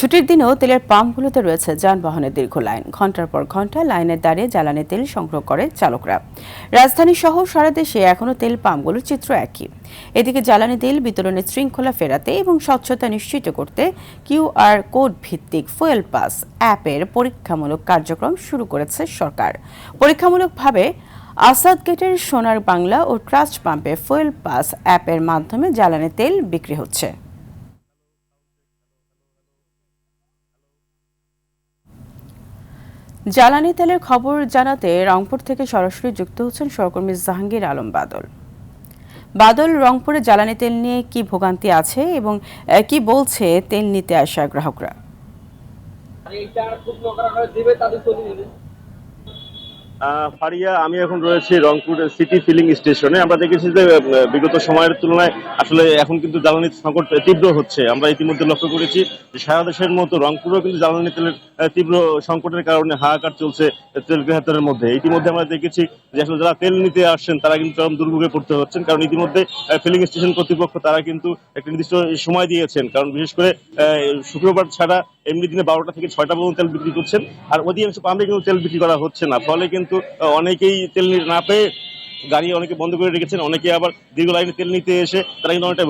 ছুটির দিনেও তেলের পাম্পগুলোতে রয়েছে যানবাহনের দীর্ঘ লাইন। ঘন্টার পর ঘন্টা লাইনে দাঁড়িয়ে জ্বালানি তেল সংগ্রহ করে চালকরা। রাজধানী সহ সারা দেশে এখনও তেল পাম্পগুলোর চিত্র একই। এদিকে জ্বালানি তেল বিতরণের শৃঙ্খলা ফেরাতে এবং স্বচ্ছতা নিশ্চিত করতে কিউআর কোড ভিত্তিক ফুয়েল পাস অ্যাপের পরীক্ষামূলক কার্যক্রম শুরু করেছে সরকার। পরীক্ষামূলকভাবে আসাদ গেটের সোনার বাংলা ও ট্রাস্ট পাম্পে ফুয়েল পাস অ্যাপের মাধ্যমে জ্বালানি তেল বিক্রি হচ্ছে। জ্বালানি তেলের খবর জানাতে রংপুর থেকে সরাসরি যুক্ত হচ্ছেন সহকর্মী জাহাঙ্গীর আলম বাদল। বাদল, রংপুরে জ্বালানি তেল নিয়ে কি ভোগান্তি আছে এবং কি বলছে তেল নিতে আসা গ্রাহকরা? ফারিয়া, আমি এখন রয়েছি রংপুর সিটি ফিলিং স্টেশনে। আমরা দেখেছি যে বিগত সময়ের তুলনায় আসলে এখন কিন্তু জ্বালানি সংকট তীব্র হচ্ছে। আমরা ইতিমধ্যে লক্ষ্য করেছি যে সারা দেশের মতো রংপুরেও কিন্তু জ্বালানি তেলের তীব্র সংকটের কারণে হাহাকার চলছে তেল গ্রাহকদের মধ্যে। ইতিমধ্যে আমরা দেখেছি যে আসলে যারা তেল নিতে আসছেন তারা কিন্তু চরম দুর্ভোগে পড়তে হচ্ছেন, কারণ ইতিমধ্যে ফিলিং স্টেশন কর্তৃপক্ষ তারা কিন্তু একটা নির্দিষ্ট সময় দিয়েছেন। কারণ বিশেষ করে শুক্রবার ছাড়া এমনি দিনে 12টা থেকে 6টা পর্যন্ত তেল বিক্রি করছেন, আর অধিকাংশ পাম্পে কিন্তু তেল বিক্রি করা হচ্ছে না। ফলে কিন্তু অনেকেই তেল না পেয়ে গাড়ি অনেকে বন্ধ করে রেখেছেন, অনেকে আবার দীর্ঘ লাইনে তেল নিতে এসে তারা কিন্তু অনেকটা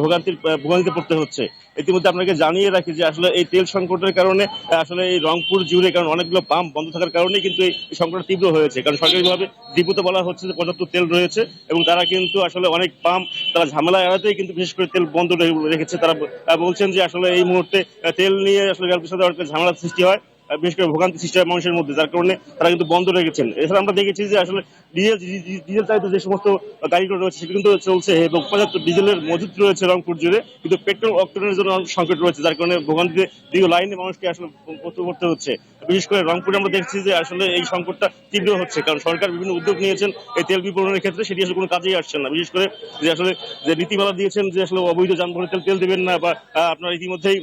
ভোগান্তিতে পড়তে হচ্ছে। ইতিমধ্যে আপনাকে জানিয়ে রাখি যে আসলে এই তেল সংকটের কারণে আসলে এই রংপুর জুড়ে, কারণ অনেকগুলো পাম্প বন্ধ থাকার কারণেই কিন্তু এই সংকটটা তীব্র হয়েছে। কারণ সরকারিভাবে ডিপুতে বলা হচ্ছে যে পর্যাপ্ত তেল রয়েছে এবং তারা কিন্তু আসলে অনেক পাম্প তারা ঝামেলা এড়াতেই কিন্তু বিশেষ করে তেল বন্ধ রেখেছে। তারা বলছেন যে আসলে এই মুহূর্তে তেল নিয়ে আসলে রেলপথের সাথে অনেক ঝামেলার সৃষ্টি হয়, বিশেষ করে ভোগান্তি সৃষ্টি হয় মানুষের মধ্যে, যার কারণে তারা কিন্তু বন্ধ রেখেছেন। এছাড়া আমরা দেখেছি যে আসলে ডিজেল চালিত যে সমস্ত গাড়িগুলো রয়েছে সেগুলো কিন্তু চলছে এবং পর্যাপ্ত ডিজেলের মজুদ রয়েছে রংপুর জুড়ে, কিন্তু পেট্রোল অক্টেনের জন্য সংকট রয়েছে, যার কারণে ভোগান্তিতে দীর্ঘ লাইনে মানুষকে আসলে করতে হচ্ছে। বিশেষ করে রংপুরে আমরা দেখছি যে আসলে এই সংকটটা তীব্র হচ্ছে, কারণ সরকার বিভিন্ন উদ্যোগ নিয়েছেন এই তেল বিপণনের ক্ষেত্রে, সেটি আসলে কোনো কাজেই আসছে না। বিশেষ করে যে আসলে যে নীতিমালা দিয়েছেন যে আসলে অবৈধ যানবাহনে তেল দেবেন না, বা আপনার ইতিমধ্যেই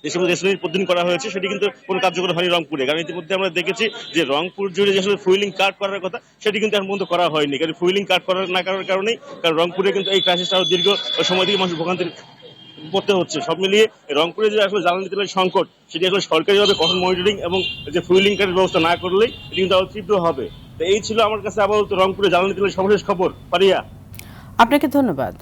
যে সমস্ত রেশনারি পদ্ধতি করা হয়েছে সেটি কিন্তু কোনো কার্যকর হয়নি রংপুরে। কারণ ইতিমধ্যে আমরা দেখেছি যে রংপুর জুড়ে যে আসলে ফুয়েলিং কার্ড করার কথা সেটি কিন্তু এখন পর্যন্ত করা হয়নি। কারণ ফুয়েলিং কার্ড না করার কারণেই কারণ রংপুরে কিন্তু এই ক্রাইসিসটা আরো দীর্ঘ সময় থেকে মানুষ ভোগান্তির পড়তে হচ্ছে। সব মিলিয়ে রংপুরে যে আসলে জ্বালানি তেলের সংকট সেটি আসলে সরকারিভাবে কঠোর মনিটরিং এবং যে ফুয়েলিং কার্ডের ব্যবস্থা না করলেই এটি কিন্তু আরো তীব্র হবে। তো এই ছিল আমার কাছে আপাতত রংপুরে জ্বালানি তেলের সর্বশেষ খবর। পারিয়া, আপনাকে ধন্যবাদ।